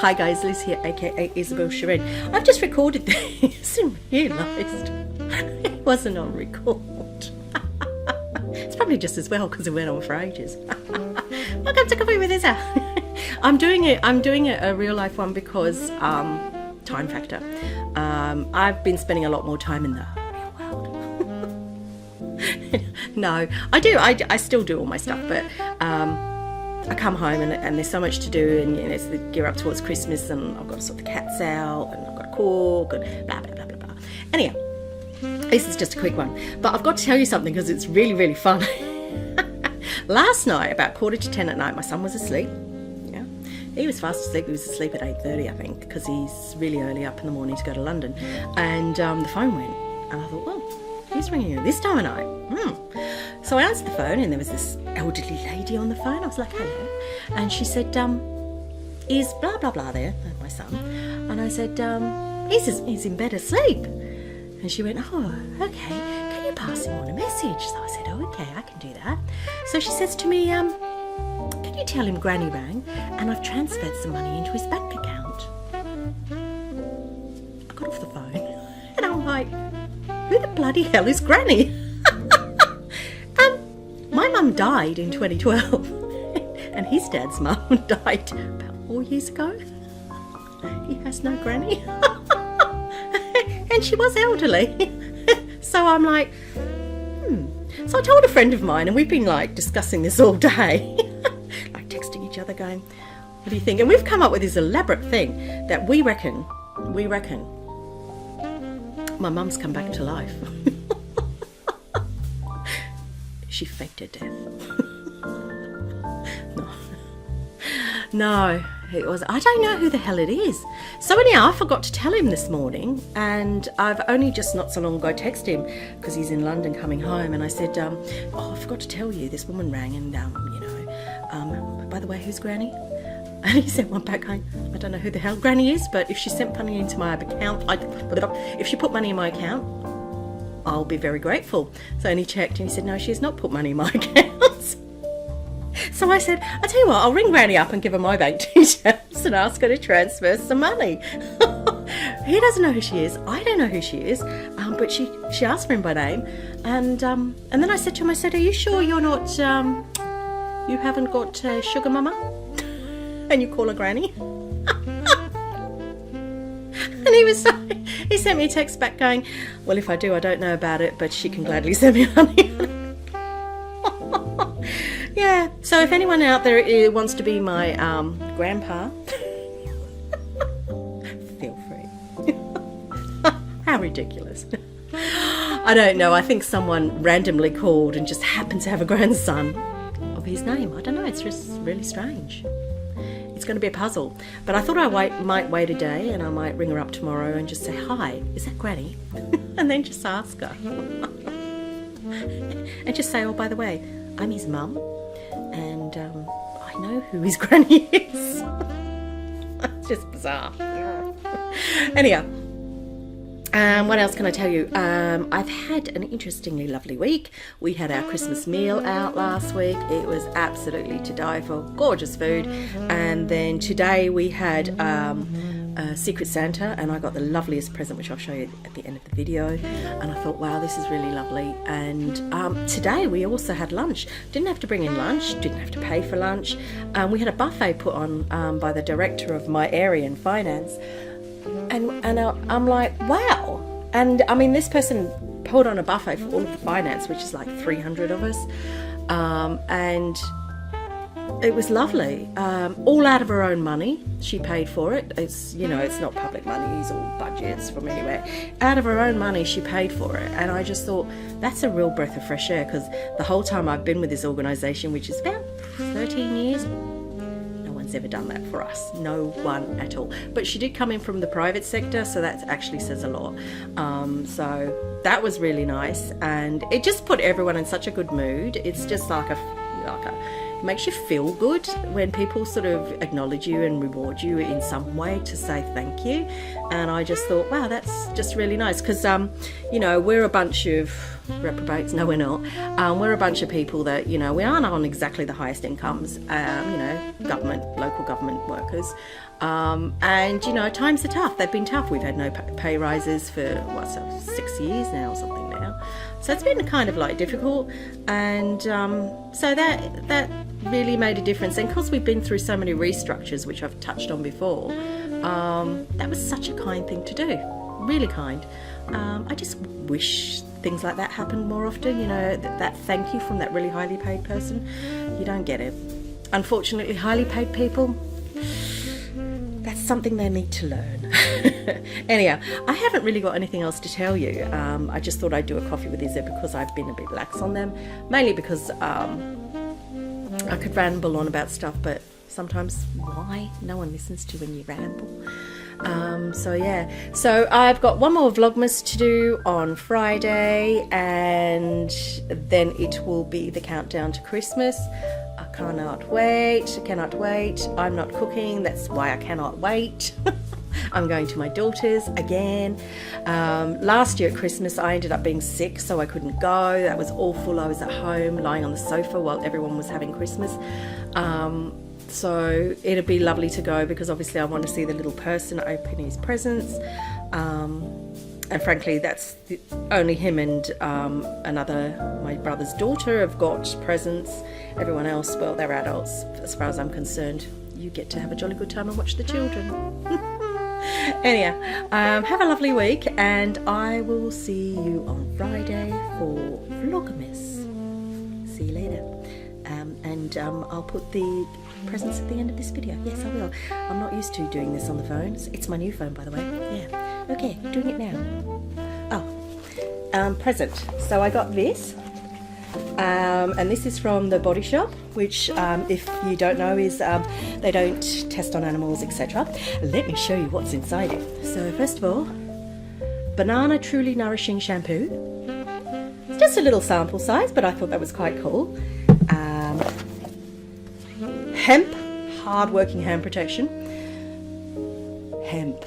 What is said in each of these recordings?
Hi guys, Liz here, aka Isabel Shireen. I've just recorded this and realised it wasn't on record. It's probably just as well because it went on for ages. Welcome to Coffee with Isa. I'm doing it a real life one because time factor. I've been spending a lot more time in the real world. No, I do. I still do all my stuff, but I come home and there's so much to do, and it's the gear up towards Christmas, and I've got to sort the cats out, and I've got to cook, and blah, blah, blah, blah, blah. Anyhow, this is just a quick one, but I've got to tell you something because it's really, really fun. Last night, about 9:45 at night, my son was asleep. Yeah, he was fast asleep. He was asleep at 8:30, I think, because he's really early up in the morning to go to London. And the phone went, and I thought, well, who's ringing at this time of night? So I answered the phone, and there was this elderly lady on the phone. I was like, hello. And she said, is blah, blah, blah there, my son? And I said, he's in bed asleep. And she went, oh, okay. Can you pass him on a message? So I said, oh, okay, I can do that. So she says to me, can you tell him Granny rang and I've transferred some money into his bank account? I got off the phone and I'm like, who the bloody hell is Granny? My mum died in 2012 and his dad's mum died about 4 years ago. He has no granny. And she was elderly. So I'm like, So I told a friend of mine, and we've been like discussing this all day, like texting each other going, what do you think? And we've come up with this elaborate thing that we reckon my mum's come back to life. She faked her death. No, it was, I don't know who the hell it is. So anyhow, I forgot to tell him this morning, and I've only just not so long ago texted him because he's in London coming home, and I said, oh, I forgot to tell you, this woman rang, and by the way, who's Granny? And he sent one back going, I don't know who the hell Granny is, but if she sent money into my account, if she put money in my account, I'll be very grateful. So and he checked and he said, no, she has not put money in my account. So I said, I'll tell you what, I'll ring Granny up and give her my bank details and ask her to transfer some money. He doesn't know who she is. I don't know who she is. But she asked for him by name. And then I said to him, I said, are you sure you're not, you haven't got sugar mama? And you call her Granny? And he sent me a text back going, well, if I do, I don't know about it, but she can gladly send me money. Yeah, so if anyone out there wants to be my grandpa, feel free. How ridiculous. I don't know, I think someone randomly called and just happened to have a grandson of his name. I don't know, it's just really strange. It's going to be a puzzle. But I thought I might wait a day, and I might ring her up tomorrow and just say, hi, is that Granny? And then just ask her. And just say, oh, by the way, I'm his mum, and I know who his Granny is. It's just bizarre. Anyhow, what else can I tell you? I've had an interestingly lovely week. We had our Christmas meal out last week. It was absolutely to die for. Gorgeous food. And then today we had a Secret Santa, and I got the loveliest present, which I'll show you at the end of the video. And I thought, wow, this is really lovely. And today we also had lunch. Didn't have to bring in lunch, didn't have to pay for lunch. We had a buffet put on by the director of my area in finance. And I'm like, wow. And I mean, this person put on a buffet for all of the finance, which is like 300 of us. And it was lovely. All out of her own money. She paid for it. It's not public money. It's all budgets from anywhere. Out of her own money, she paid for it. And I just thought, that's a real breath of fresh air, because the whole time I've been with this organisation, which is about 13 years, ever done that for us. No one at all. But she did come in from the private sector, so that actually says a lot. So that was really nice, and it just put everyone in such a good mood. It's just like it makes you feel good when people sort of acknowledge you and reward you in some way to say thank you. And I just thought, wow, that's just really nice, because you know, we're a bunch of reprobates. No, we're not. We're a bunch of people that, you know, we aren't on exactly the highest incomes, you know, local government workers. And, you know, times are tough. They've been tough. We've had no pay rises for, 6 years now or something now. So it's been kind of like difficult. And so that really made a difference. And because we've been through so many restructures, which I've touched on before, that was such a kind thing to do. Really kind. I just wish things like that happened more often, you know, that thank you from that really highly paid person. You don't get it. Unfortunately, highly paid people, that's something they need to learn. Anyhow, I haven't really got anything else to tell you. I just thought I'd do a coffee with Isa because I've been a bit lax on them, mainly because I could ramble on about stuff, but sometimes why? No one listens to when you ramble. So yeah, so I've got one more Vlogmas to do on Friday, and then it will be the countdown to Christmas. I cannot wait. I'm not cooking, that's why I cannot wait. I'm going to my daughter's again. Last year at Christmas I ended up being sick, so I couldn't go. That was awful. I was at home lying on the sofa while everyone was having Christmas. So it'd be lovely to go, because obviously I want to see the little person open his presents. And frankly, that's only him and my brother's daughter have got presents. Everyone else, well, they're adults. As far as I'm concerned, you get to have a jolly good time and watch the children. Anyhow, have a lovely week, and I will see you on Friday for Vlogmas. See you later. And I'll put the presents at the end of this video. Yes, I will. I'm not used to doing this on the phone. It's my new phone, by the way. Yeah. Okay, doing it now. Oh, present. So I got this. And this is from the Body Shop, which, if you don't know, is they don't test on animals, etc. Let me show you what's inside it. So first of all, Banana Truly Nourishing Shampoo. It's just a little sample size, but I thought that was quite cool. Hemp, hard-working hand protection. Hemp.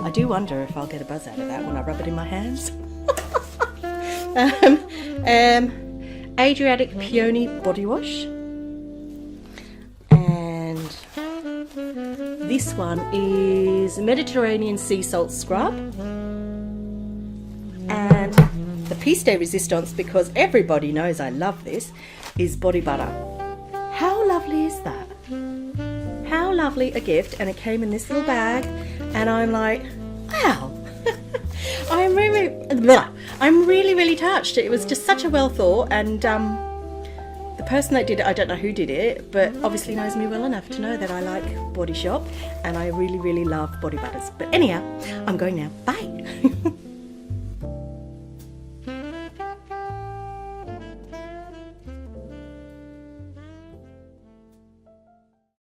I do wonder if I'll get a buzz out of that when I rub it in my hands. Adriatic Peony Body Wash. And this one is Mediterranean Sea Salt Scrub. And the piece de resistance, because everybody knows I love this, is body butter. How lovely is that? How lovely a gift. And it came in this little bag, and I'm like, wow. I'm really touched. It was just such a well thought, and the person that did it, I don't know who did it, but obviously knows me well enough to know that I like Body Shop, and I really love body butters. But anyhow, I'm going now. Bye.